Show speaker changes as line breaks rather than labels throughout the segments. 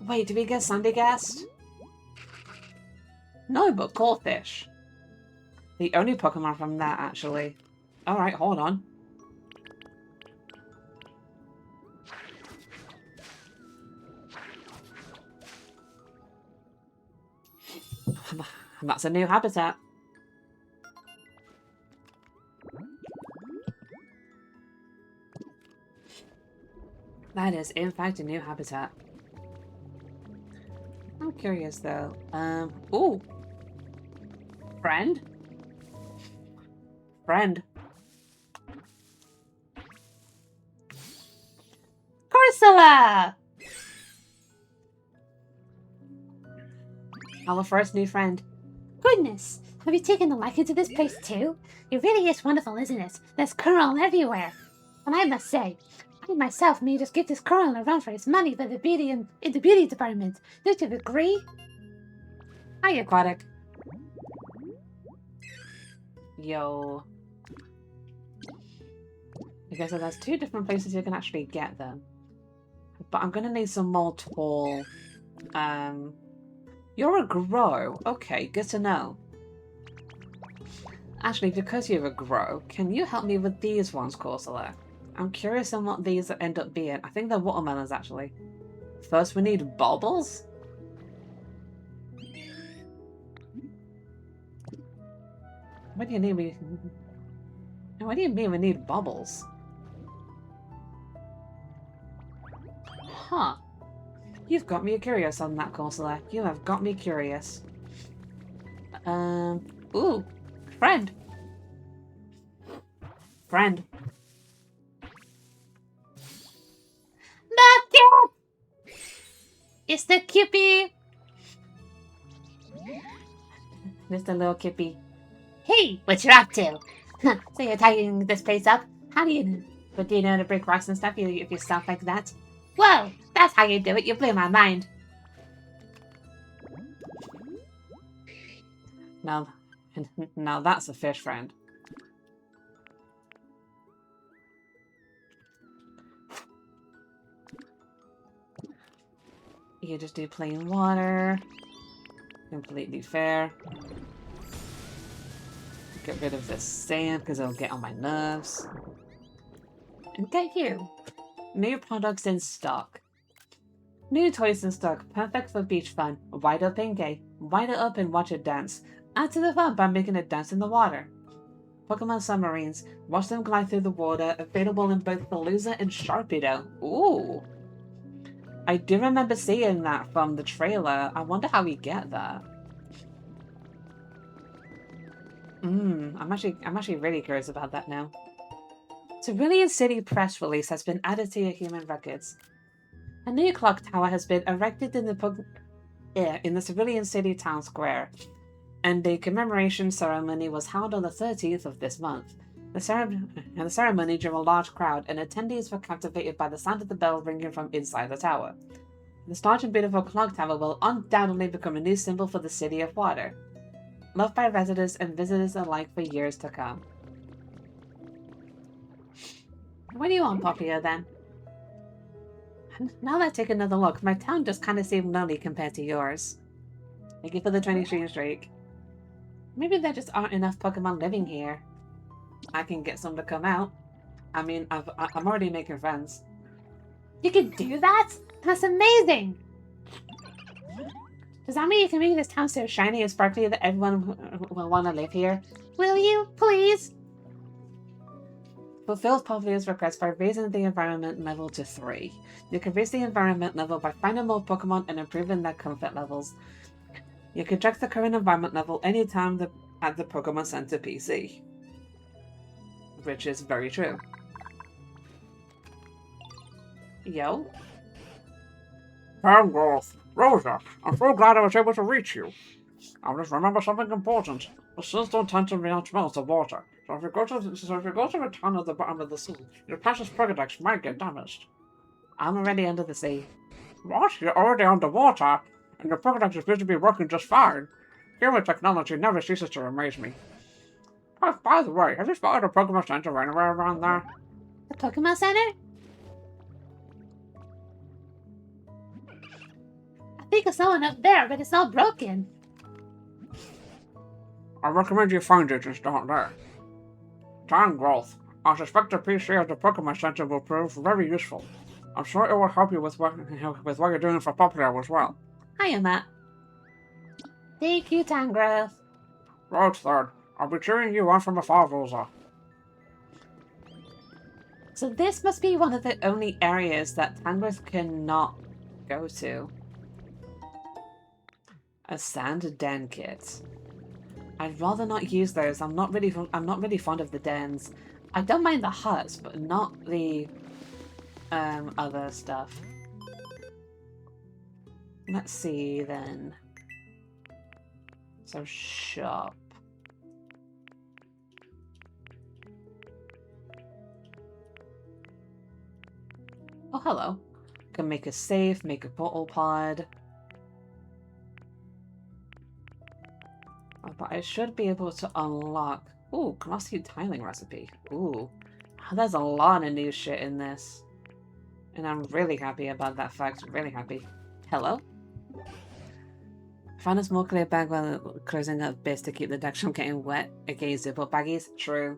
Wait, did we get Sandy Guest? No, but Goldfish. The only Pokemon from that, actually. Alright, hold on. That's a new habitat. That is, in fact, a new habitat. I'm curious, though. Ooh. Friend? Friend. Corsola! Our first new friend.
Goodness, have you taken a liking to this place too? It really is wonderful, isn't it? There's coral everywhere. And I must say, I myself may just give this coral a run for its money in the beauty department. Don't you agree?
Hi, Aquatic. Yo. Okay, so there's 2 different places you can actually get them. But I'm gonna need some more tall. You're a grow. Okay, good to know. Actually, because you're a grow, can you help me with these ones, Corsola? I'm curious on what these end up being. I think they're watermelons, actually. First, we need baubles? What do you need? What do you mean we need bubbles? Huh. You've got me curious on that, Corsola. You have got me curious. Ooh. Friend. Friend.
Not yet! It's the Kippy!
Mr. Little Kippy.
Hey, what you up to?
So you're tidying this place up? How do you know? But do you know how to break rocks and stuff if you stuff like that?
Whoa, that's how you do it. You blew my mind.
Now that's a fish friend. You just do plain water. Completely fair. Get rid of this sand because it'll get on my nerves. And get you. New products in stock. New toys in stock, perfect for beach fun. Wide up and gay. Wide it up and watch it dance. Add to the fun by making it dance in the water. Pokemon submarines. Watch them glide through the water. Available in both Palooza and Sharpedo. Ooh. I do remember seeing that from the trailer. I wonder how we get that. I'm actually really curious about that now. Cerulean City press release has been added to your human records. A new clock tower has been erected in the Cerulean City town square, and the commemoration ceremony was held on the 13th of this month. The ceremony drew a large crowd, and attendees were captivated by the sound of the bell ringing from inside the tower. This large and beautiful clock tower will undoubtedly become a new symbol for the City of Water, loved by residents and visitors alike for years to come. What do you want, Popia, then? Now that I take another look, my town just kind of seemed lonely compared to yours. Thank you for the 20 streak. Maybe there just aren't enough Pokemon living here. I can get some to come out. I mean, I'm already making friends.
You can do that? That's amazing!
Does that mean you can make this town so shiny and sparkly that everyone will want to live here?
Will you, please?
Fulfills Popia's request by raising the environment level to 3. You can raise the environment level by finding more Pokemon and improving their comfort levels. You can check the current environment level anytime at the Pokemon Center PC. Which is very true. Yo?
Tangrowth, Rosa, I'm so glad I was able to reach you. I just remember something important. The seas don't tend to be much of water, so if you go to the town at the bottom of the sea, your precious Pokedex might get damaged.
I'm already under the sea.
What? You're already underwater? And your Pokedex appears to be working just fine. Human technology never ceases to amaze me. By the way, have you spotted a Pokemon Center anywhere around there?
The Pokemon Center? think of someone up there, but it's all broken.
I recommend you find it and start there. Time growth. I suspect the PC at the Pokemon Center will prove very useful. I'm sure it will help you with what you're doing for POKOPIA as well.
Hiya, Matt.
Thank you, Tangrowth.
Road third. I'll be cheering you on from afar, Rosa.
So this must be one of the only areas that Tangrowth cannot go to. A sand den kit. I'd rather not use those. I'm not really fond of the dens. I don't mind the huts, but not the other stuff. Let's see then. So shop. Oh, hello. Can make a safe, make a bottle pod. But I should be able to unlock... Ooh, glossy tiling recipe. Ooh. There's a lot of new shit in this. And I'm really happy about that fact. Really happy. Hello? Found a small clear bag while closing up bits to keep the decks from getting wet. Okay, zipper baggies. True.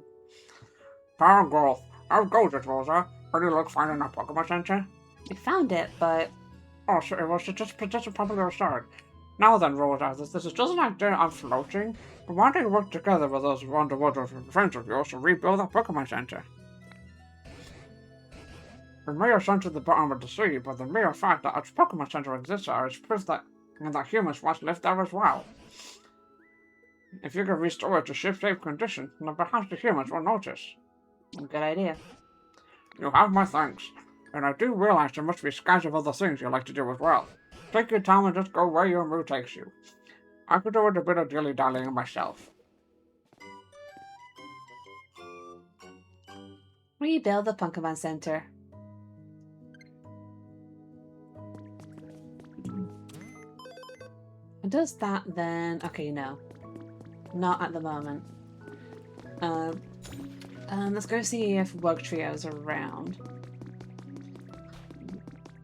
Time growth. How goes it, Rosa? Where do you look finding a Pokemon Center?
I found it, but...
Oh, so it was just a popular start. Now then, Rosa, this is just an idea I'm floating. But why don't you work together with those underwater friends of yours to rebuild that Pokemon Center? We may have sunk to the bottom of the sea, but the mere fact that a Pokemon Center exists there is proof that humans once lived there as well. If you can restore it to ship-safe condition, then perhaps the humans will notice.
Good idea.
You have my thanks, and I do realize there must be scats of other things you like to do as well. Take your time and just go where your mood takes you. I could do with a bit of dilly-dallying myself.
Rebuild the Pokemon Center. Does that then... Okay, no. Not at the moment. Let's go see if Wugtrio's around.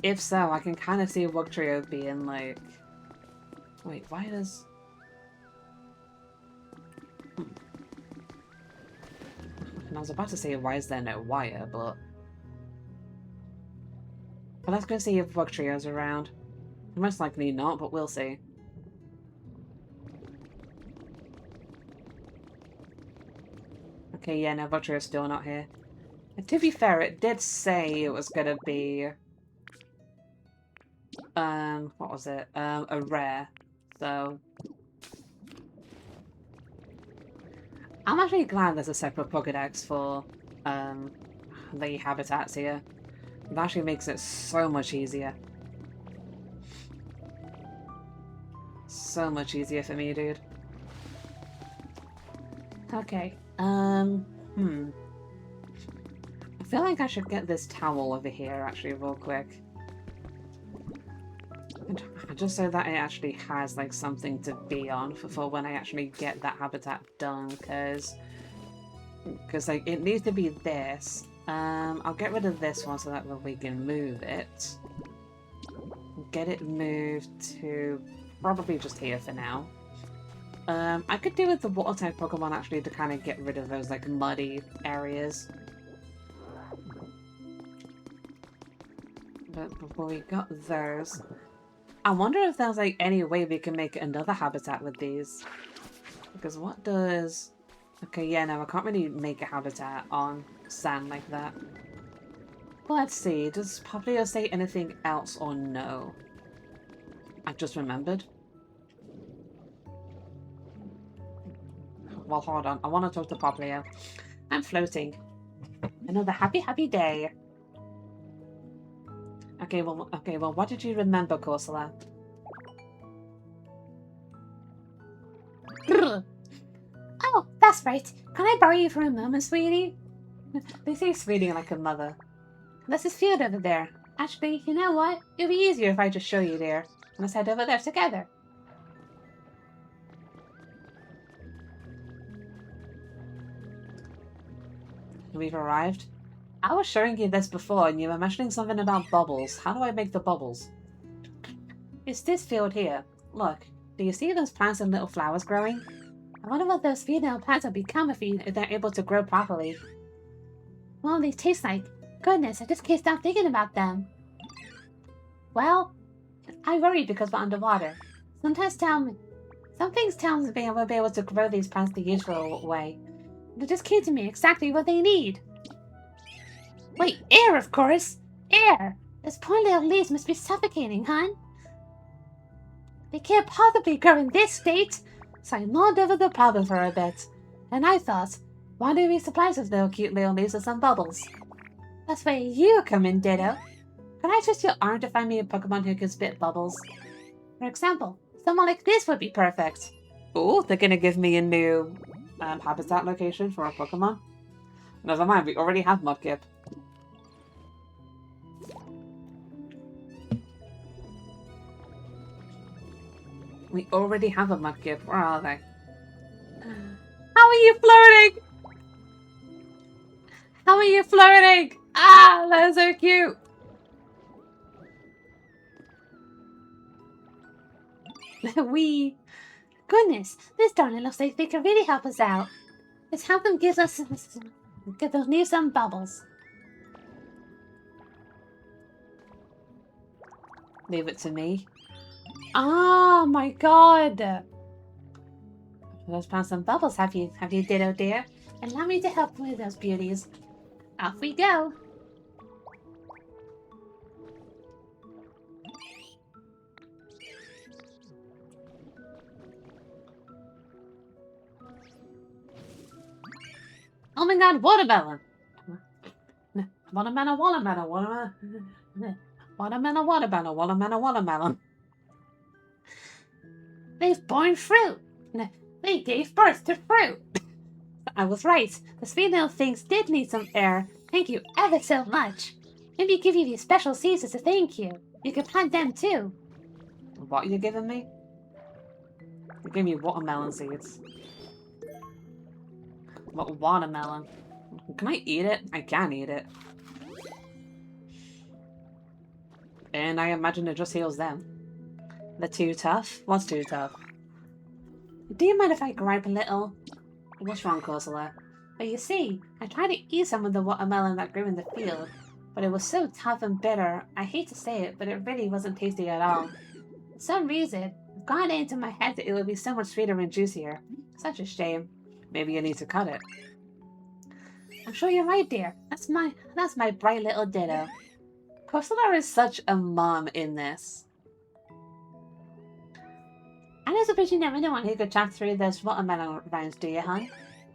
If so, I can kind of see Wugtrio being like... Wait, why does... And I was about to say, why is there no wire, but... But let's go see if Wugtrio's around. Most likely not, but we'll see. Okay, yeah, no, Wugtrio's still not here. And to be fair, it did say it was gonna be... what was it? A rare. So... I'm actually glad there's a separate Pokédex for, the habitats here. It actually makes it so much easier. So much easier for me, dude. Okay, I feel like I should get this towel over here, actually, real quick. Just so that it actually has, like, something to be on for when I actually get that habitat done, because, like, it needs to be this. I'll get rid of this one so that we can move it. Get it moved to probably just here for now. I could do with the water type Pokemon actually to kind of get rid of those, like, muddy areas. But before we got those... I wonder if there's, like, any way we can make another habitat with these. Because what does... Okay, yeah, no, I can't really make a habitat on sand like that. Well, let's see. Does Popplio say anything else or no? I just remembered. Well, hold on. I want to talk to Popplio. I'm floating. Another happy, happy day. Okay, well, what did you remember, Corsola?
Oh, that's right. Can I borrow you for a moment, sweetie?
They say sweetie like a mother. There's this field over there. Actually, you know what? It'd be easier if I just show you there. Let's head over there together. We've arrived. I was showing you this before and you were mentioning something about bubbles. How do I make the bubbles? It's this field here. Look, do you see those plants and little flowers growing? I wonder what those female plants will become if they're able to grow properly.
What do they taste like? Goodness, I just can't stop thinking about them.
Well, I worry because we're underwater. Some things tell me we'll be able to grow these plants the usual way.
They just came to me exactly what they need. Wait, air, of course! Air! Those poor little leaves must be suffocating, hon. They can't possibly grow in this state!
So I mulled over the problem for a bit, and I thought, why don't we supply those little cute little leaves with some bubbles? That's where you come in, Ditto. Can I twist your arm to find me a Pokemon who can spit bubbles? For example, someone like this would be perfect. Ooh, they're gonna give me a new habitat location for a Pokemon? Never mind, we already have Mudkip. We already have a Mudkip. Where are they? How are you flirting? How are you flirting? Ah, that's so cute.
Goodness, this darling looks like they could really help us out. Let's have them give those leaves some bubbles.
Leave it to me. Oh my god. Let's plant some bubbles, have you, Ditto dear?
Allow me to help with those beauties. Off we go.
Oh my god, watermelon! Watermelon, watermelon, watermelon. Watermelon, watermelon, watermelon, watermelon.
They've borne fruit. They gave birth to fruit.
I was right. The sweet little things did need some air.
Thank you ever so much. Maybe give you these special seeds as a thank you. You can plant them too.
What are you giving me? You gave me watermelon seeds. What watermelon? Can I eat it? I can eat it. And I imagine it just heals them. They're too tough? What's too tough? Do you mind if I gripe a little? What's wrong, Corsola? But you see, I tried to eat some of the watermelon that grew in the field, but it was so tough and bitter. I hate to say it, but it really wasn't tasty at all. For some reason, it got into my head that it would be so much sweeter and juicier. Such a shame. Maybe you need to cut it. I'm sure you're right, dear. That's my bright little Ditto. Corsola is such a mom in this. I don't suppose you know anyone who could chop through those watermelon rinds, do you, hon?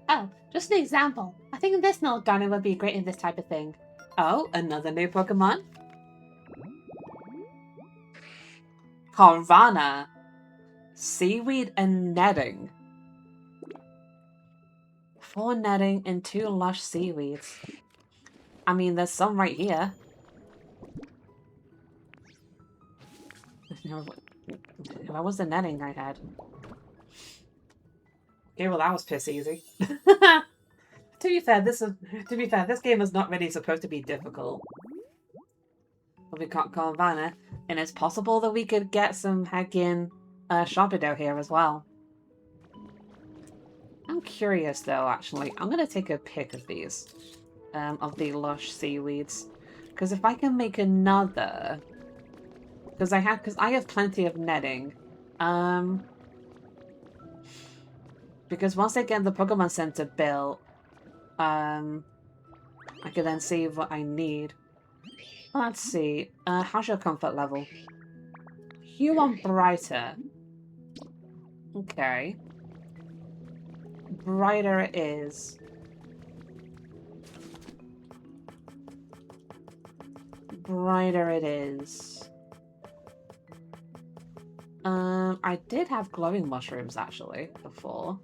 Oh, just an example. I think this little darling would be great in this type of thing. Oh, another new Pokemon? Carvana. Seaweed and netting. 4 netting and 2 lush seaweeds. I mean, there's some right here. What was the netting I had? Okay, well that was piss easy. To be fair, this game is not really supposed to be difficult. But we can't call Vanna, and it's possible that we could get some heckin' Sharpedo here as well. I'm curious though, actually. I'm gonna take a pic of these. Of the lush seaweeds. Because if I can make another... Because I have plenty of netting. Because once I get the Pokemon Center built, I can then see what I need. Let's see. How's your comfort level? You want brighter. Okay. Brighter it is. Brighter it is. I did have glowing mushrooms actually before.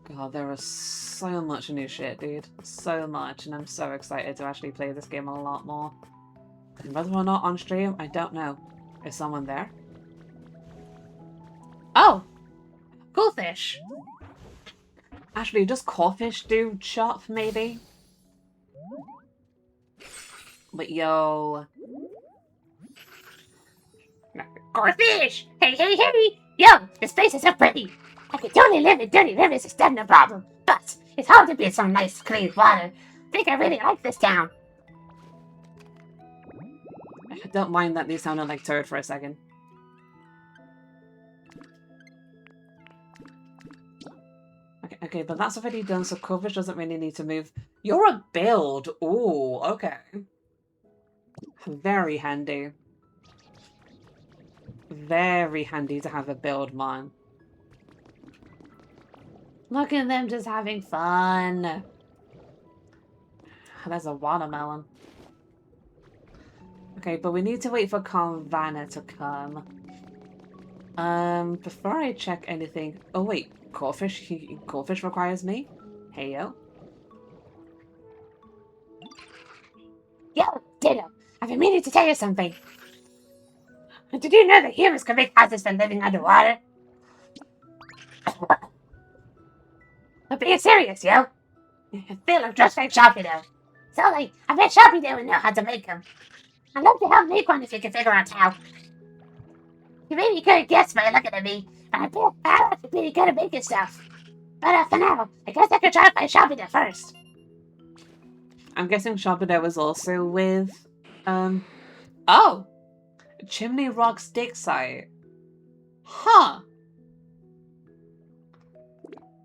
God, there is so much new shit, dude. So much, and I'm so excited to actually play this game a lot more. And whether or not on stream, I don't know. Is someone there? Oh!
crawfish.
Actually, does crawfish do chop, maybe? But yo...
Crawfish! Hey, hey, hey! Yo, this place is so pretty. I could totally live in dirty rivers instead, no problem. But it's hard to be in some nice, clean water. I think I really like this town.
I don't mind that these sounded like turd for a second. Okay, but that's already done, so coverage doesn't really need to move. You're a build! Ooh, okay. Very handy. Very handy to have a build, man. Look at them just having fun. There's a watermelon. Okay, but we need to wait for Carvana to come. Before I check anything... Oh, wait. Crawfish? Crawfish requires me? Hey, yo.
Yo, Ditto, I've been meaning to tell you something. Did you know that humans can make houses for living underwater? I'm being serious, yo. They look just like Sharpie Dough. So, like, I bet Sharpie Dough would know how to make them. I'd love to help make one if you can figure out how. You maybe couldn't guess by looking at me, but I bet I'm pretty good at making stuff. But for now, I guess I could try to find Sharpie Dough first.
I'm guessing Sharpie was also with... Oh! Chimney Rock's dig site. Huh!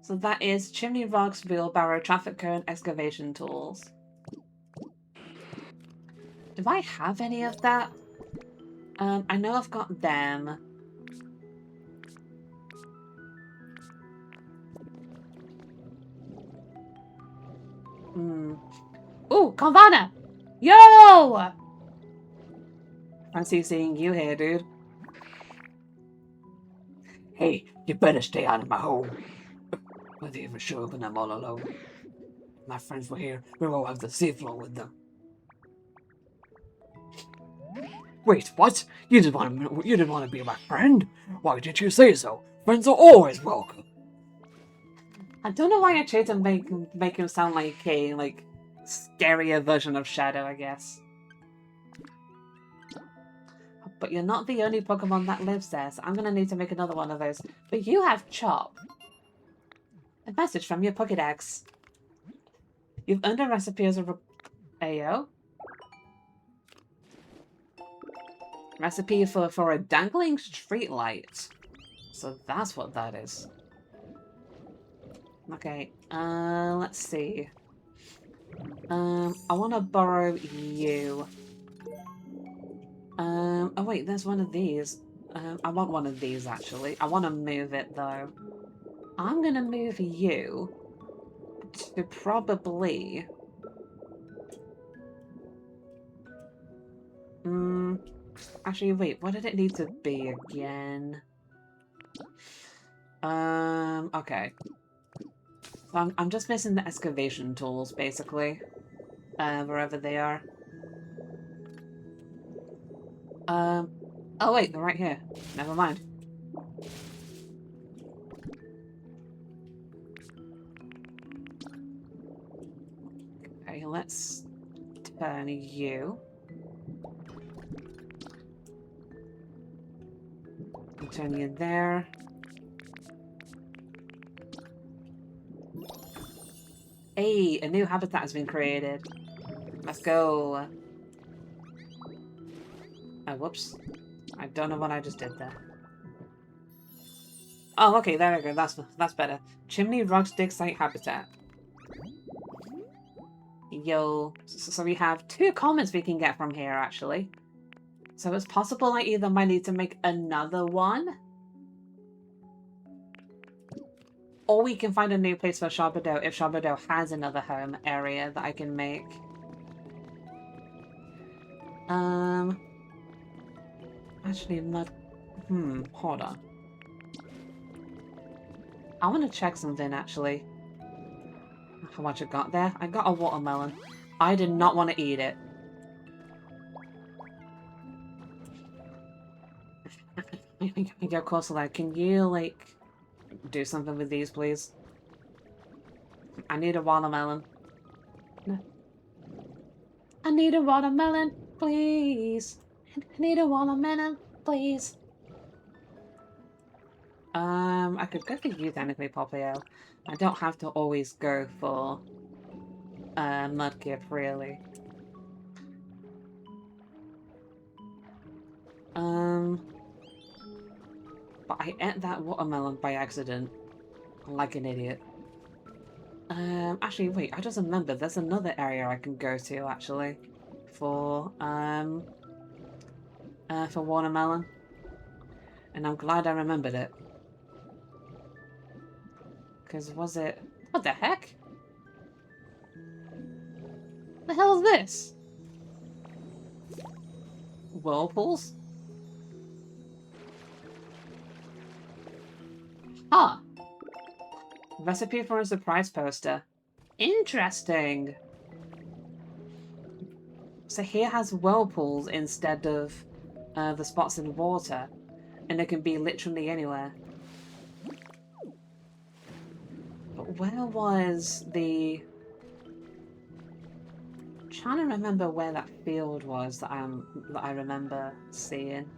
So that is Chimney Rock's wheelbarrow, traffic cone, excavation tools. Do I have any of that? I know I've got them. Ooh, Carvana! Yo! Fancy seeing you here, dude.
Hey, you better stay out of my home. Were they even sure when I'm all alone? If my friends were here, we will have the seafloor with them. Wait, what? You didn't want to be my friend? Why didn't you say so? Friends are always welcome.
I don't know why I tried to make him sound like a scarier version of Shadow, I guess. But you're not the only Pokemon that lives there, so I'm gonna need to make another one of those. But you have Chop. A message from your Pokédex. You've earned a recipe as a Ayo. Recipe for a dangling streetlight. So that's what that is. Okay, let's see. I want to borrow you. Oh wait, there's one of these. I want one of these, actually. I want to move it, though. I'm going to move you to probably... Actually, wait, what did it need to be again? Okay. So I'm just missing the excavation tools, basically. Wherever they are. Oh wait, they're right here. Never mind. Okay, let's turn you. I'll turn you there. Hey, a new habitat has been created. Let's go. Oh, whoops. I don't know what I just did there. Oh, okay, there we go. That's better. Chimney Rock's dig site habitat. Yo. So we have 2 comments we can get from here, actually. So it's possible I either might need to make another one, or we can find a new place for Shabado if Shabado has another home area that I can make. Actually, not... hold on. I want to check something, actually. How much I got there? I got a watermelon. I did not want to eat it. Yo, Corsola, can you, like... do something with these, please? I need a watermelon. No. I need a watermelon, please.
I need a watermelon, please.
I could go for you technically, Popio. I don't have to always go for Mudkip, really. But I ate that watermelon by accident. Like an idiot. Actually, wait, I just remembered there's another area I can go to, actually. For watermelon. And I'm glad I remembered it. Because was it... What the heck? The hell is this? Whirlpools? Huh. Recipe for a surprise poster. Interesting. So here has whirlpools instead of the spots in water. And it can be literally anywhere. But where was the... I'm trying to remember where that field was that I remember seeing.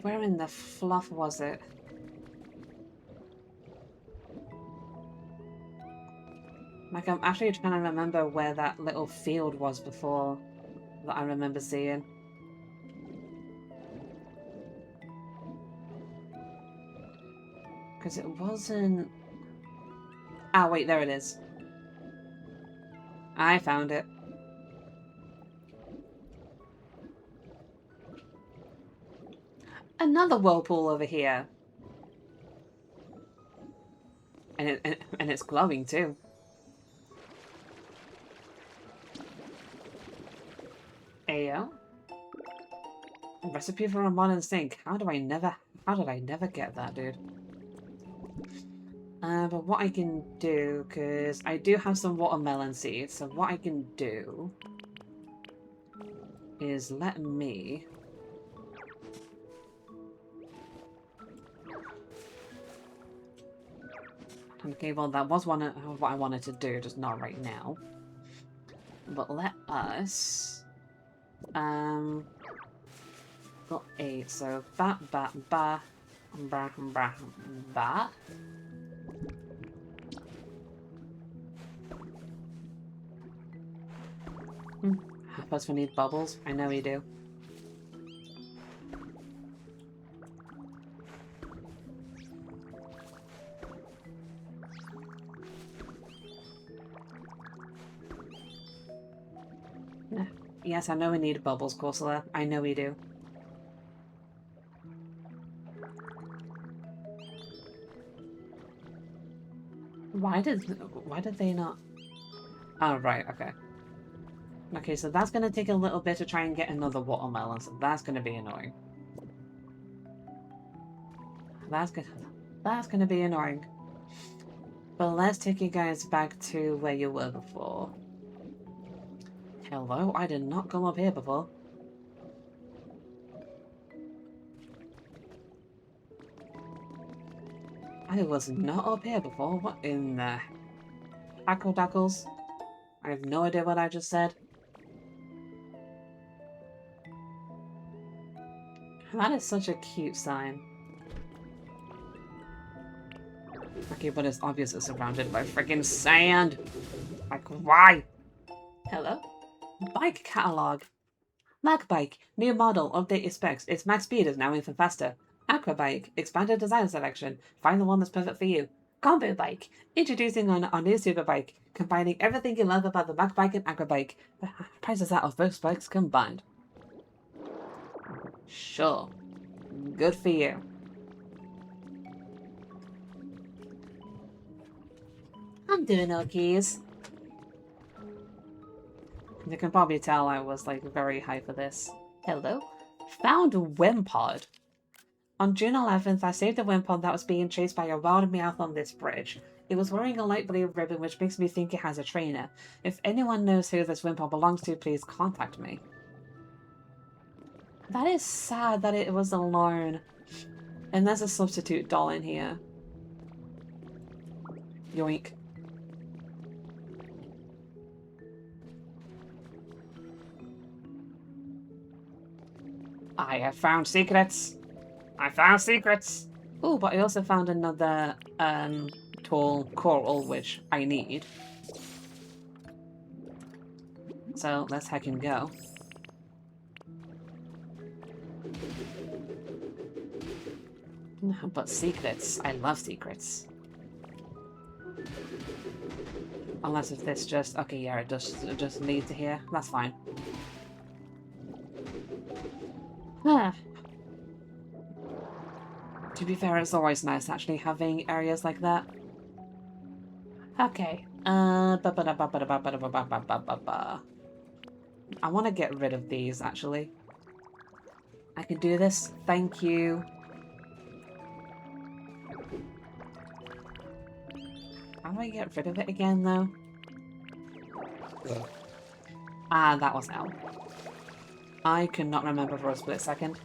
Where in the fluff was it? Like, I'm actually trying to remember where that little field was before that I remember seeing. Because it wasn't... Ah, wait, there it is. I found it. Another whirlpool over here. And it's glowing too. Ayo. Recipe for a modern sink. How did I never get that, dude? But what I can do, because I do have some watermelon seeds, so what I can do is let me... Okay, well that was one of what I wanted to do, just not right now. But let us... Got 8, so ba. Plus we need bubbles. I know we do. Yes, I know we need bubbles, Corsola. I know we do. Why did they not... Oh, right, okay. Okay, so that's going to take a little bit to try and get another watermelon, so that's going to be annoying. That's going to be annoying. But let's take you guys back to where you were before. Hello? I did not come up here before. I was not up here before. What in the... Acrodackles? I have no idea what I just said. That is such a cute sign. Okay, but it's obvious it's surrounded by freaking sand. Like, why? Hello? Bike catalog. Mag bike. New model. Update your specs. Its max speed is now infant faster. Aqua bike. Expanded design selection. Find the one that's perfect for you. Combo bike. Introducing our new super bike. Combining everything you love about the Mag bike and Aqua bike. The prices out of both bikes combined. Sure. Good for you. I'm doing okays. You can probably tell I was like very high for this. Hello? Found Wimpod. On June 11th, I saved a Wimpod that was being chased by a wild Meowth on this bridge. It was wearing a light blue ribbon, which makes me think it has a trainer. If anyone knows who this Wimpod belongs to, please contact me. That is sad that it was alone. And there's a substitute doll in here. Yoink. I have found secrets. I found secrets. Oh, but I also found another tall coral, which I need. So let's heck and go. But secrets. I love secrets. Unless if this just... Okay, yeah, it just leads to here. That's fine. To be fair, it's always nice actually having areas like that. Okay. I want to get rid of these actually. I can do this. Thank you. How do I get rid of it again though? Ah, that was L. I could not remember for a split second.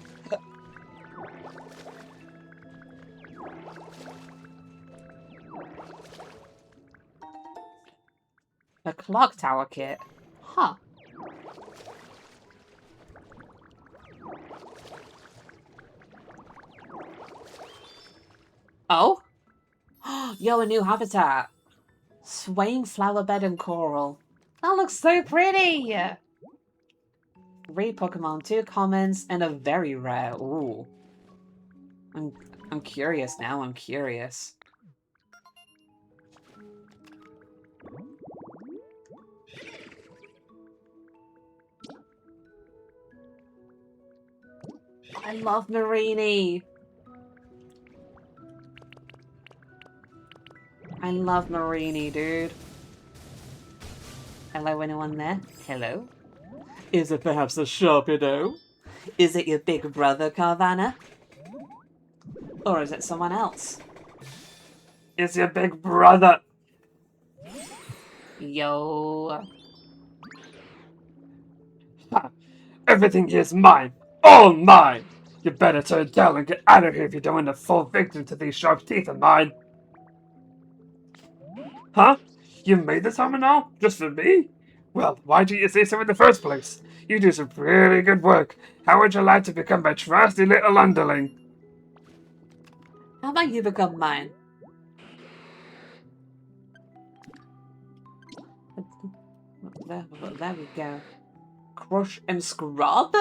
A clock tower kit? Huh. Oh? Yo, a new habitat. Swaying flower bed and coral. That looks so pretty! 3 Pokemon, 2 commons, and a very rare. Ooh. I'm curious now, I'm curious. I love Marini! I love Marini, dude. Hello, anyone there? Hello? Is it perhaps a Sharpedo? Is it your big brother, Carvanha? Or is it someone else?
It's your big brother.
Yo.
Ha. Everything is mine. All mine. You better turn down and get out of here if you don't want to fall victim to these sharp teeth of mine. Huh? You made this hammer now? Just for me? Well, why didn't you say so in the first place? You do some pretty good work. How would you like to become my trusty little underling?
How about you become mine? There we go. Crush and Scrub?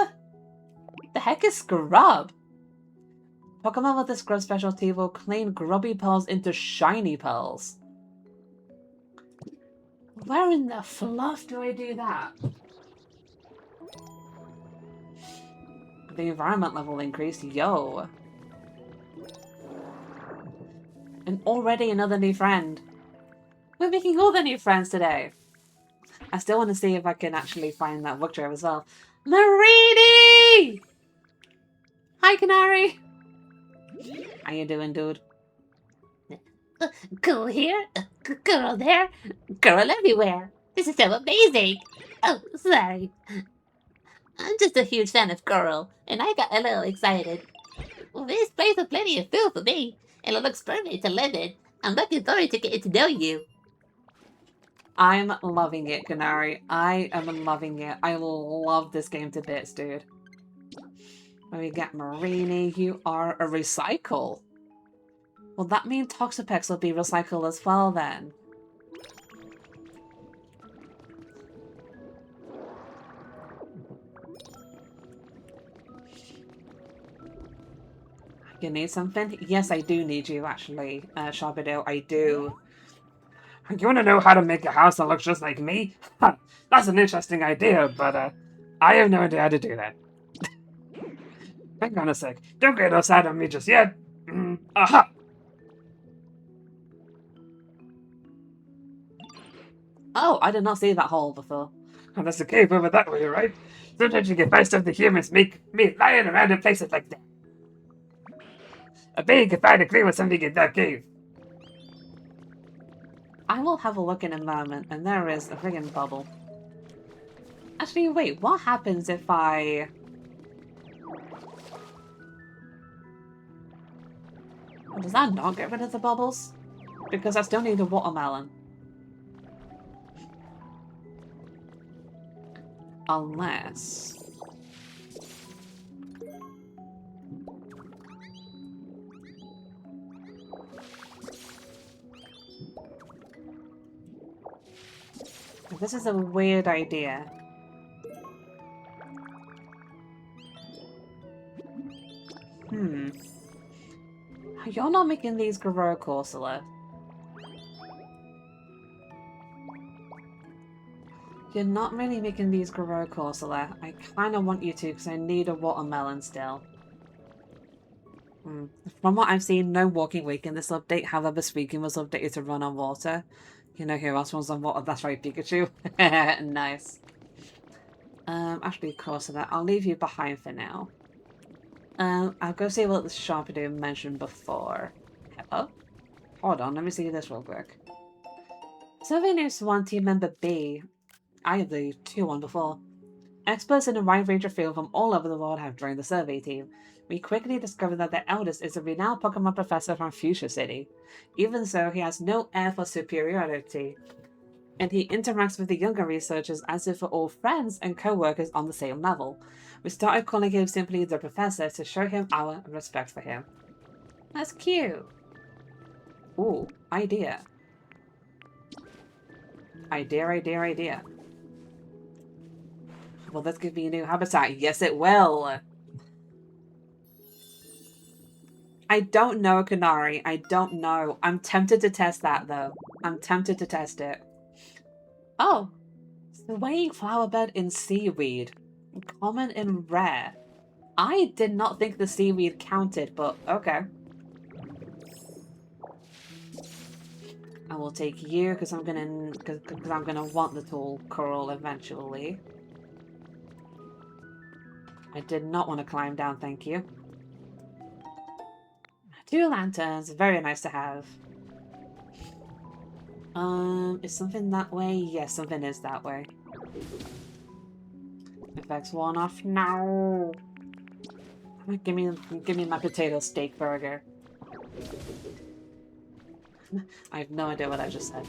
The heck is Scrub? Pokemon with the Scrub specialty will clean grubby pearls into shiny pearls. Where in the fluff do I do that? The environment level increased, yo. And already another new friend. We're making all the new friends today. I still want to see if I can actually find that book drive as well. Marini! Hi, Canary. How you doing, dude?
Girl here, girl there, girl everywhere. This is so amazing. Oh, sorry. I'm just a huge fan of girl, and I got a little excited. Well, this place has plenty of food for me, and it looks perfect to live in. I'm looking forward to getting to know you.
I'm loving it, Canary. I am loving it. I love this game to bits, dude. When we get Marini, you are a recycle. Well, that means Toxapex will be recycled as well, then. You need something? Yes, I do need you, actually, Sharpedo. I do.
You want to know how to make a house that looks just like me? That's an interesting idea, but I have no idea how to do that. Hang on a sec. Don't get upset on me just yet. Aha!
Oh, I did not see that hole before.
Oh, that's a cave over that way, right? Sometimes you get best of the humans make me lying around in places like that. A bee can find a clue with something in that cave.
I will have a look in a moment, and there is a friggin' bubble. Actually, wait, what happens if I... Oh, does that not get rid of the bubbles? Because I still need a watermelon. Unless... This is a weird idea. You're not making these grow, Corsola. You're not really making these grow, Corsola. I kind of want you to because I need a watermelon still. From what I've seen, no walking week in this update. However, Speaking was updated to run on water. You know who else runs on water? That's right, Pikachu. Nice. Actually, Corsola, I'll leave you behind for now. I'll go see what the Sharpado mentioned before. Hello? Hold on, let me see this real quick. Survey News 1 team member B. I have the 2-1 before. Experts in a wide range of fields from all over the world have joined the survey team. We quickly discovered that the eldest is a renowned Pokemon professor from Fuchsia City. Even so, he has no air for superiority, and he interacts with the younger researchers as if we're all friends and co-workers on the same level. We started calling him simply the Professor to show him our respect for him. That's cute. Ooh, idea. Idea. Will this give me a new habitat? Yes, it will. I don't know, Kanari. I don't know. I'm tempted to test that, though. I'm tempted to test it. Oh, swaying flower bed in seaweed. Common and rare. I did not think the seaweed counted, but okay. I will take you because I'm gonna want the tall coral eventually. I did not want to climb down, thank you. 2 lanterns, very nice to have. Is something that way? Yes, something is that way. Effects worn off now. Give me my potato steak burger. I have no idea what I just said.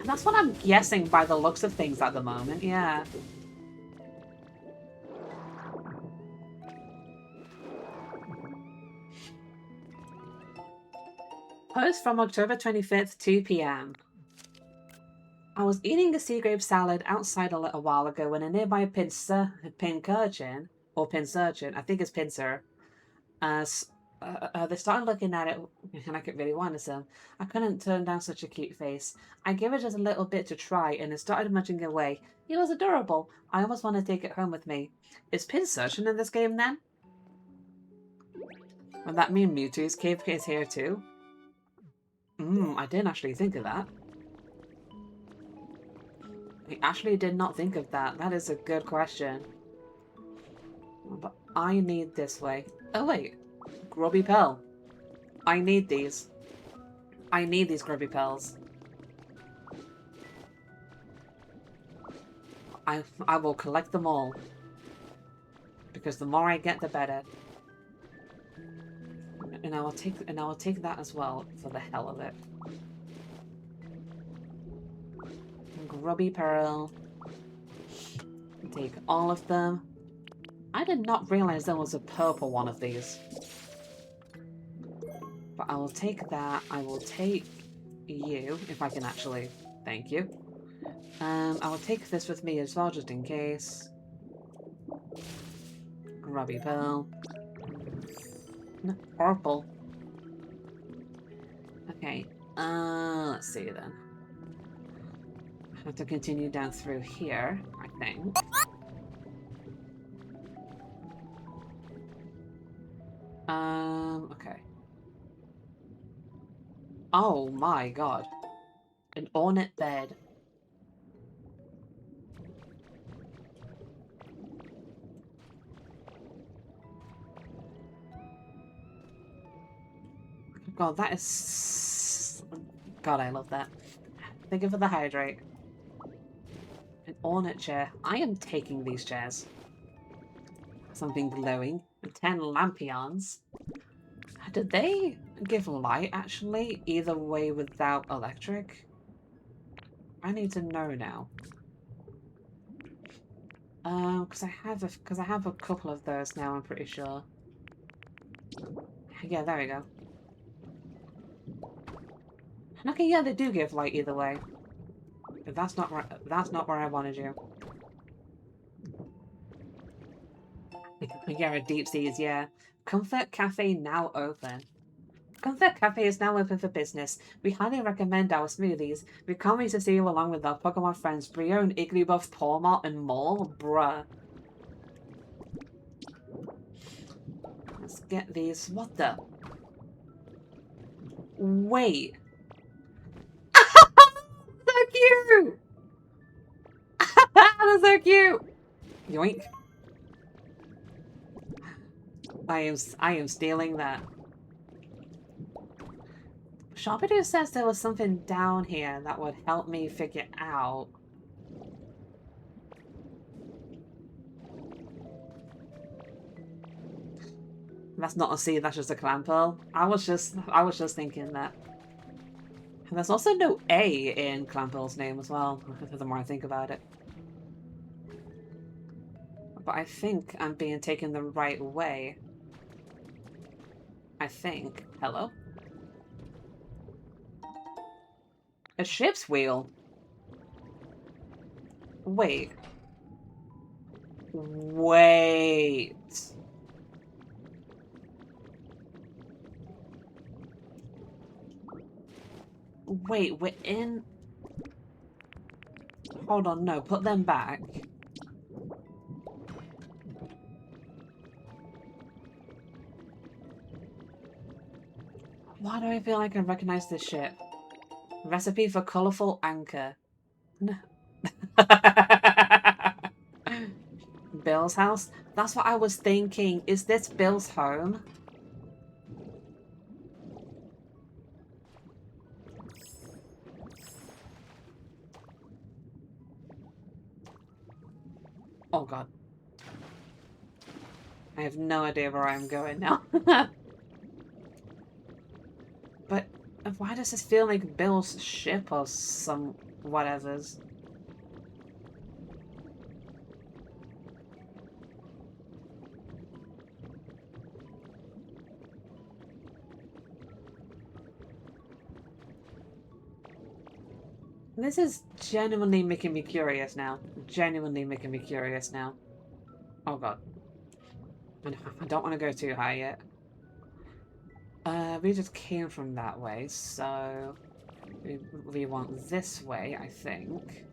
That's what I'm guessing by the looks of things at the moment, yeah. Post from October 25th, 2 p.m. I was eating a sea grape salad outside a little while ago when a nearby pincer, I think it's pincer, they started looking at it, and I could really want some. I couldn't turn down such a cute face. I gave it just a little bit to try, and it started munching away. It was adorable. I almost want to take it home with me. Is pincertion in this game, then? Would that mean Mewtwo's cave is here, too? I didn't actually think of that. I actually did not think of that. That is a good question. But I need this way. Oh, wait. Grubby Pearl. I need these. I need these Grubby Pearls. I will collect them all. Because the more I get, the better. And I will take that as well for the hell of it. Grubby Pearl. Take all of them. I did not realize there was a purple one of these. But I will take that. I will take you, if I can actually. Thank you. I will take this with me as well, just in case. Grubby Pearl. No, purple. Okay. Let's see then. I have to continue down through here, I think. Okay. Oh my god. An ornate bed. I God, that is... God, I love that. Thank you for the hydrate. An ornate chair. I am taking these chairs. Something glowing. 10 lampions. Did they give light, actually? Either way without electric? I need to know now. Because I have a couple of those now, I'm pretty sure. Yeah, there we go. And okay, yeah, they do give light either way. But that's not where I wanted you. Yeah, a deep seas, yeah. Comfort Cafe now open. Comfort Cafe is now open for business. We highly recommend our smoothies. We can't wait to see you along with our Pokemon friends Brion, Igglybuff, Pawmot, and more. Bruh. Let's get these. What the? Wait. So cute! That's so cute! Yoink. I am stealing that. Sharpidoo says there was something down here that would help me figure out. That's not a seed, that's just a clan pearl. I was just thinking that. And there's also no A in Clan Pearl's name as well, the more I think about it. But I think I'm being taken the right way. I think. Hello? A ship's wheel? Wait. Wait. Wait, we're in... Hold on, no, put them back. Why do I feel like I recognize this ship? Recipe for colourful anchor. No. Bill's house? That's what I was thinking. Is this Bill's home? Oh god. I have no idea where I'm going now. But why does this feel like Bill's ship or some whatevers? This is genuinely making me curious now. Genuinely making me curious now. Oh god. I don't want to go too high yet. We just came from that way, so... We want this way, I think.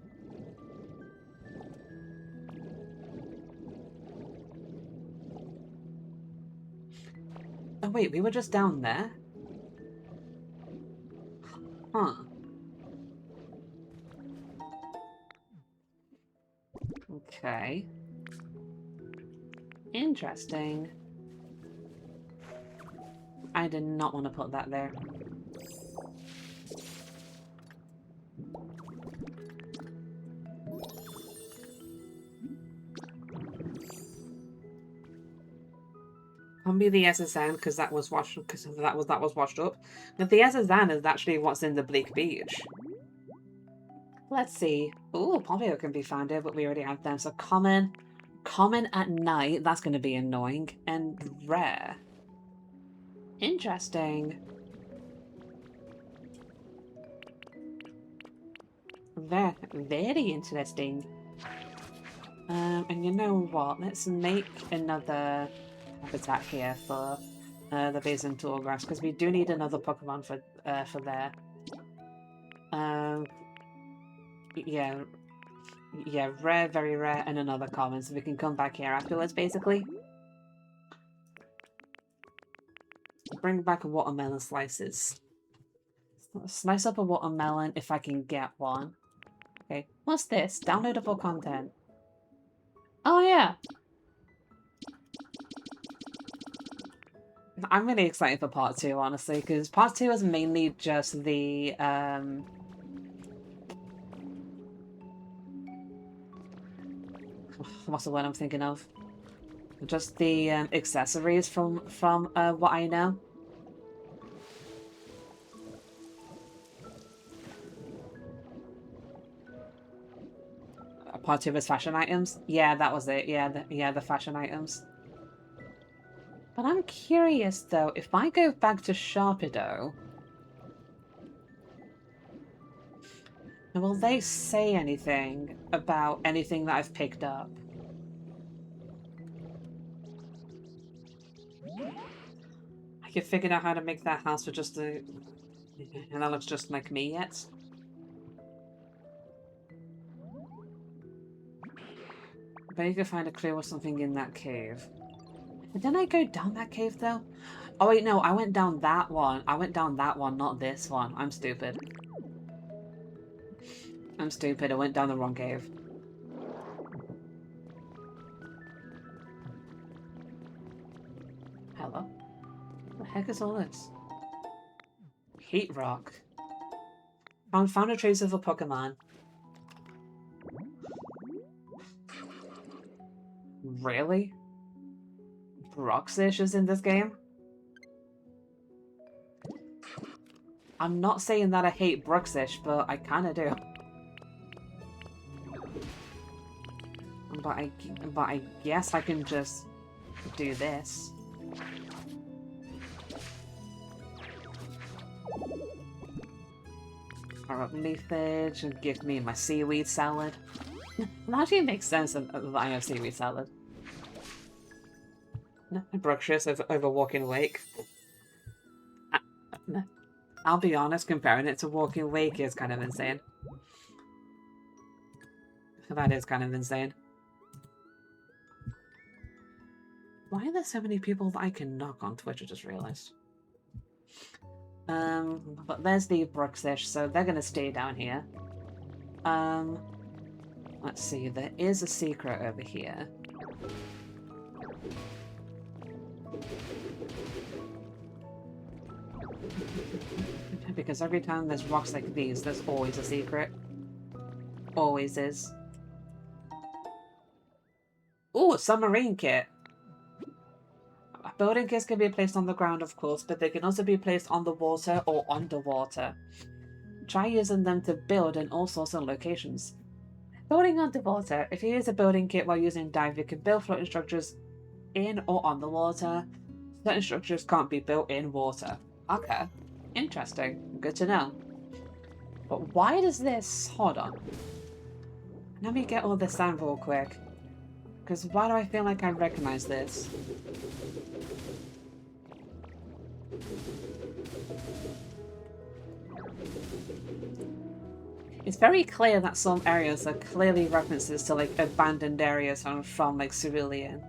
Oh wait, we were just down there? Huh. Okay. Interesting. I did not want to put that there. Can't be the SSN because that was washed up. But the SSN is actually what's in the Bleak Beach. Let's see. Ooh, Pompeo can be found here, but we already have them. So common at night, that's going to be annoying, and rare. Interesting. Very interesting. And you know what? Let's make another habitat here for the Basin Tallgrass, because we do need another Pokemon for there. Yeah, rare, very rare, and another common, so we can come back here afterwards, basically. Bring back watermelon slices. Slice up a watermelon if I can get one. Okay, what's this? Downloadable content. Oh yeah. I'm really excited for part 2, honestly, because part 2 is mainly just the what's the word I'm thinking of? Just the accessories from what I know. Part 2 is fashion items. Yeah, that was it. Yeah, the fashion items. But I'm curious though, if I go back to Sharpedo, will they say anything about anything that I've picked up? I can figure out how to make that house for just the... And that looks just like me yet. But you can find a clue or something in that cave. Didn't I go down that cave though? Oh wait, no, I went down that one. I went down that one, not this one. I'm stupid. I'm stupid, I went down the wrong cave. Hello? What the heck is all this? Heat rock. Found a trace of a Pokemon. Really? Broxish is in this game? I'm not saying that I hate Broxish, but I kinda do. But I guess I can just do this. Alright, leafage and give me my seaweed salad. It actually makes sense that I have seaweed salad. No, Broxish over Walking Wake. I'll be honest, comparing it to Walking Wake is kind of insane. That is kind of insane. Why are there so many people that I can knock on Twitch? I just realized. But there's the Broxish, so they're gonna stay down here. Let's see, there is a secret over here. Because every time there's rocks like these, there's always a secret. Always is. Ooh, a submarine kit! Building kits can be placed on the ground, of course, but they can also be placed on the water or underwater. Try using them to build in all sorts of locations. Building underwater. If you use a building kit while using dive, you can build floating structures in or on the water. Certain structures can't be built in water. Okay. Interesting. Good to know. But why does this... Hold on. Let me get all this down real quick. Because why do I feel like I recognize this? It's very clear that some areas are clearly references to like abandoned areas from like Cerulean.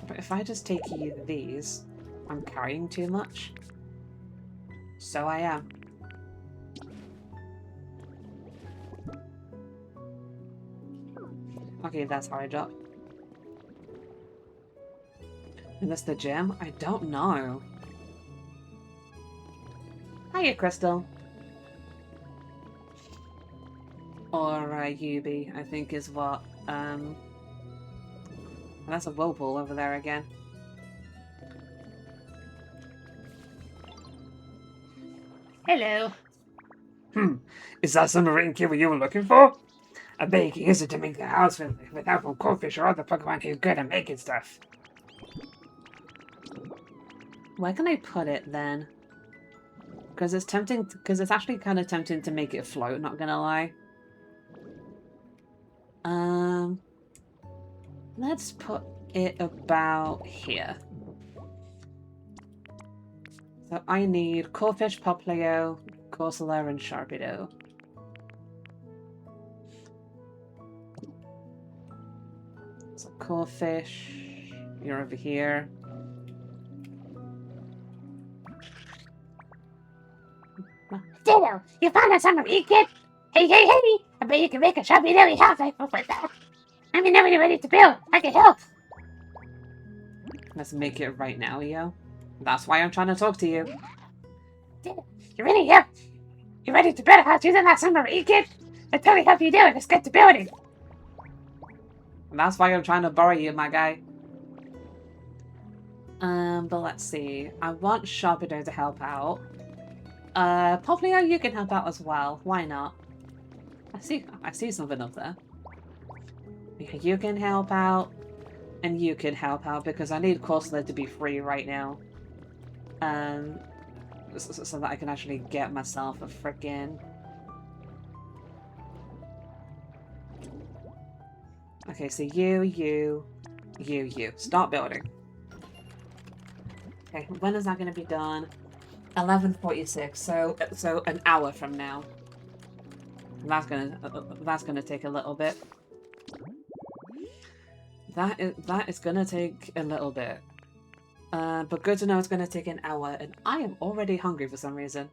But if I just take you these, I'm carrying too much. So I am. Okay, that's how I drop. And that's the gem? I don't know. Hiya, Crystal. Or Yubi, I think is what. And that's a whirlpool over there again.
Hello.
Is that submarine kit what you were looking for? I bet you can use it to make the house with help from Goldfish or other Pokemon who's good at making stuff.
Where can I put it then? Because it's tempting, because it's actually kind of tempting to make it float, not gonna lie. Let's put it about here. So I need Corfish, Poplio, Corsola, and Sharpedo. So Corfish, you're over here.
Ditto, you found a submarine kit? Hey, hey, hey! I bet you can make a Sharpedo house with that. Let me know when you're ready to build. I can help.
Let's make it right now, yo. That's why I'm trying to talk to you.
You really help. You ready to build a house using that submarine, kid? I'll totally help you do it. Let's get to building.
That's why I'm trying to borrow you, my guy. But let's see. I want Sharpedo to help out. Poplio, you can help out as well. Why not? I see something up there. You can help out, and you can help out because I need Corsola to be free right now. So that I can actually get myself a frickin'. Okay, so you. Start building. Okay, when is that going to be done? 11:46. So an hour from now. That's gonna take a little bit. That is gonna take a little bit. But good to know it's gonna take an hour, and I am already hungry for some reason.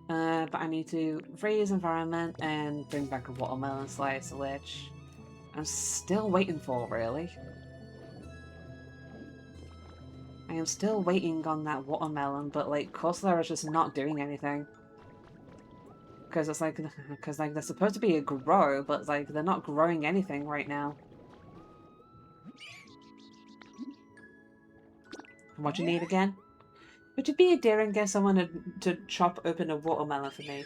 But I need to raise environment and bring back a watermelon slice, which I'm still waiting for, really. I am still waiting on that watermelon, but like Corsola is just not doing anything. Because it's like, they're supposed to be a grow, but like they're not growing anything right now. What do you need again? Would you be a dear and get someone to chop open a watermelon for me?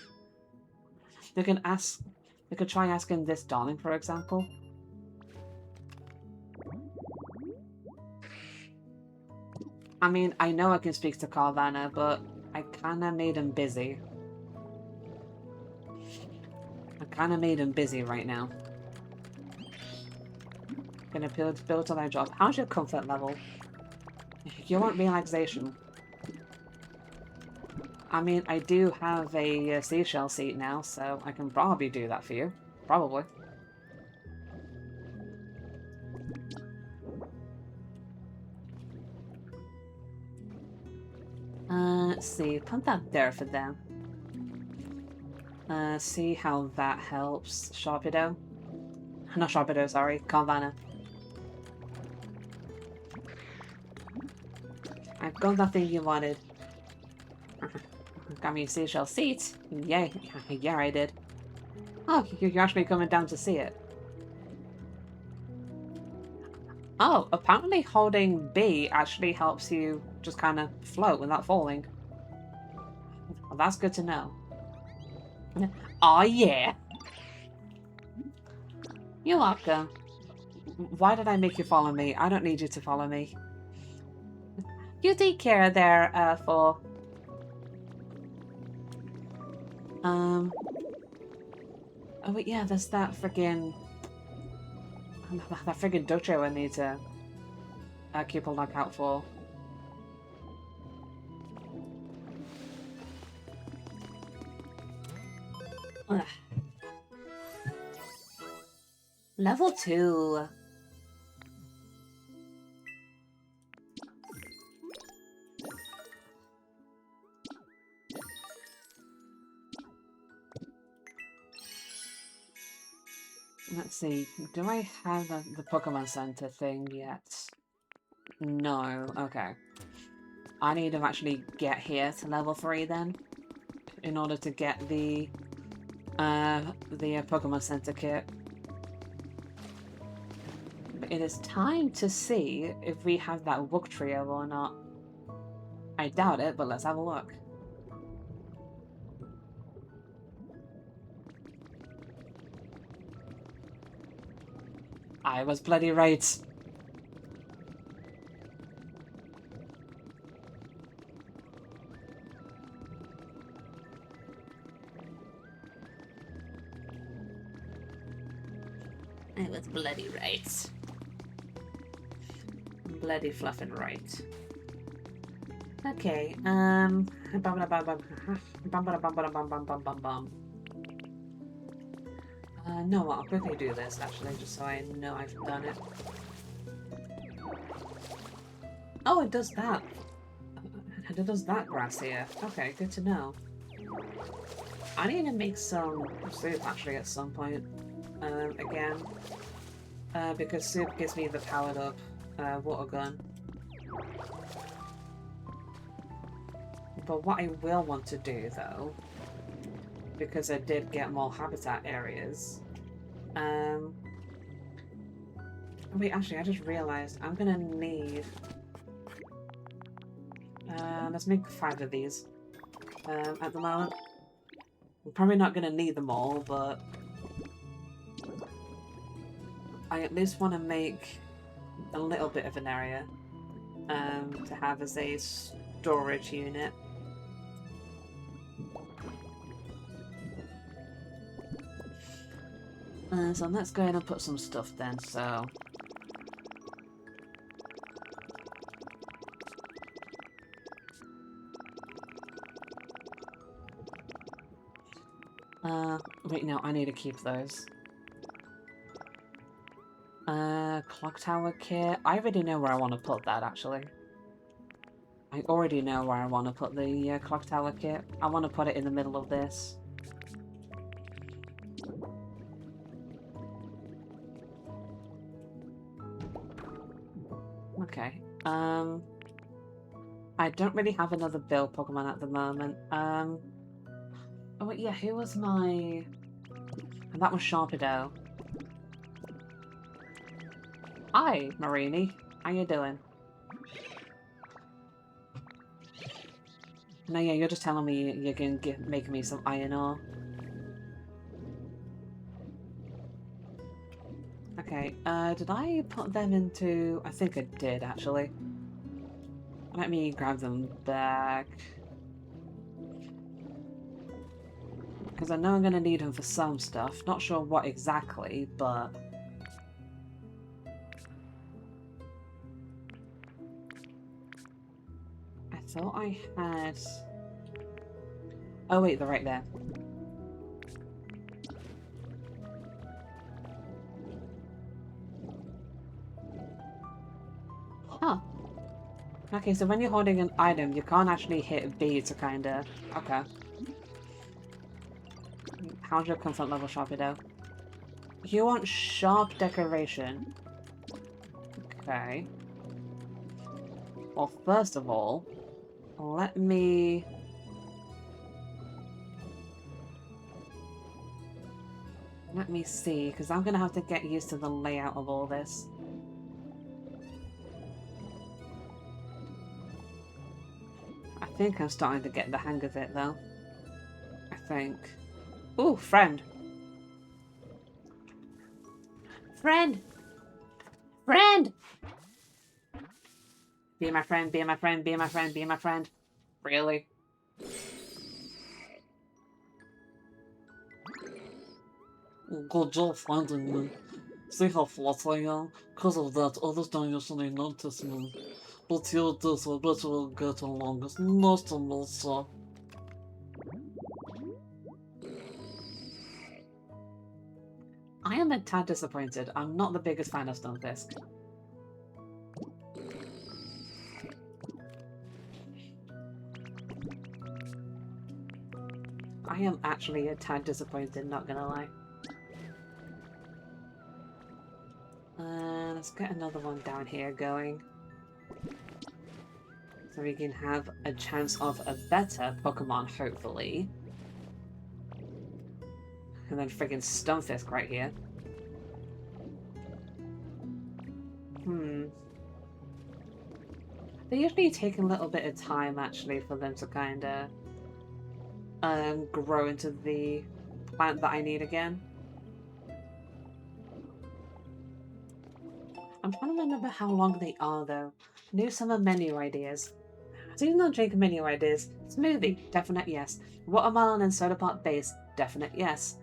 They could try asking this darling, for example. I mean, I know I can speak to Carvana, but I kinda made him busy. Right now. Gonna build to their job. How's your comfort level? You want relaxation. I mean, I do have a seashell seat now, so I can probably do that for you. Probably. Let's see. Put that there for them. See how that helps. Sharpedo? Not Sharpedo, sorry. Carvana. I've got that thing you wanted. Got me a seashell seat? Yay. Yeah, I did. Oh, you're actually coming down to see it. Oh, apparently holding B actually helps you just kind of float without falling. Well, that's good to know. Oh yeah! You're welcome. Why did I make you follow me? I don't need you to follow me. You take care there, for... Oh, but yeah, there's that friggin... that friggin' dojo I need to keep a lookout for. Ugh. Level 2. Let's see, do I have the Pokemon Center thing yet? No, okay. I need to actually get here to level 3 then, in order to get the Pokemon Center kit. But it is time to see if we have that Wook Trio or not. I doubt it, but let's have a look. I was bloody right. I was bloody right. Bloody fluffin' right. Okay, no, I'll quickly do this, actually, just so I know I've done it. Oh, it does that. It does that grass here. Okay, good to know. I need to make some soup, actually, at some point. Again. because soup gives me the powered up water gun. But what I will want to do though, because I did get more habitat areas, wait, actually I just realized I'm gonna need, let's make 5 of these at the moment. I'm probably not gonna need them all, but I at least want to make a little bit of an area to have as a storage unit. So let's go ahead and put some stuff then, so... wait, no, I need to keep those. Clock tower kit. I already know where I want to put that, actually. I already know where I want to put the clock tower kit. I want to put it in the middle of this. Okay. I don't really have another Bill Pokemon at the moment. Oh, yeah, who was my... And that was Sharpedo. Hi, Marini. How you doing? No, yeah, you're just telling me you're going to make me some iron ore. Okay, did I put them into... I think I did, actually. Let me grab them back. Because I know I'm going to need them for some stuff. Not sure what exactly, but... I thought I had... Oh wait, they're right there. Huh. Okay, so when you're holding an item, you can't actually hit B to kinda... Okay. How's your comfort level, Sharpedo? You want sharp decoration. Okay. Well, first of all, let me... Let me see, because I'm gonna have to get used to the layout of all this. I think I'm starting to get the hang of it, though. I think. Ooh, friend! Friend! Friend! Be my friend, be my friend, be my friend, be my friend. Really?
Good job finding me. See how flat I am? Because of that, others don't usually notice me. But you do, so I bet we'll get along. It's nice to meet you.
I am a tad disappointed. I'm not the biggest fan of Stunfisk. I am actually a tad disappointed, not gonna lie. Let's get another one down here going. So we can have a chance of a better Pokemon, hopefully. And then friggin' Stunfisk right here. They usually take a little bit of time, actually, for them to kinda grow into the plant that I need again. I'm trying to remember how long they are, though. New summer menu ideas. Seasonal drink menu ideas. Smoothie, definite yes. Watermelon and soda pop base, definite yes.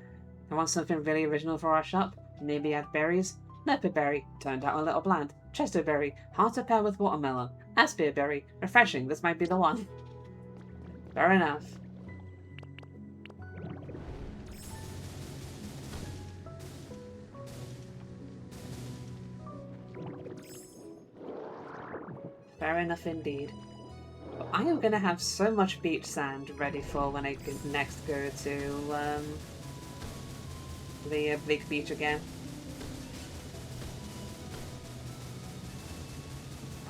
I want something really original for our shop. Maybe add berries. Leopard berry, turned out a little bland. Chester berry, hard to pair with watermelon. Aspia berry, refreshing, this might be the one. Fair enough. Fair enough indeed. But I am going to have so much beach sand ready for when I can next go to the Bleak Beach again.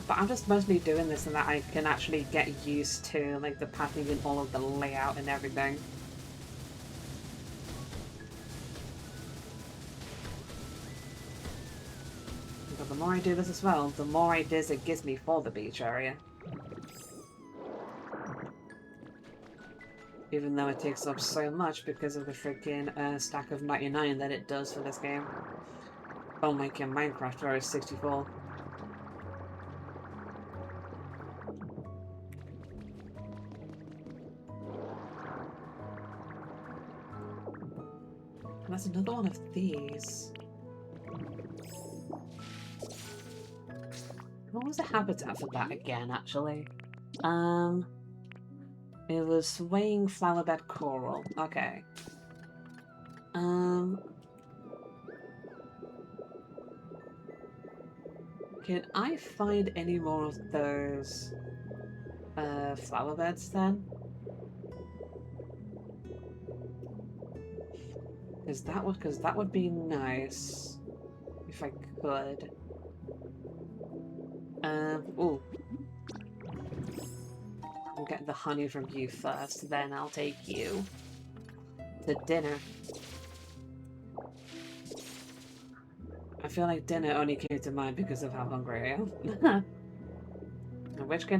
But I'm just mostly doing this so that I can actually get used to like the patterning and all of the layout and everything. But the more I do this as well, the more ideas it gives me for the beach area. Even though it takes up so much because of the freaking stack of 99 that it does for this game. Oh my god, Minecraft where is 64. And that's another one of these. What was the habitat for that again, actually? It was swaying flowerbed coral. Okay. Can I find any more of those flower beds then? Because that would be nice if I could. Ooh. I'll get the honey from you first, then I'll take you to dinner. I feel like dinner only came to mind because of how hungry I am. Which can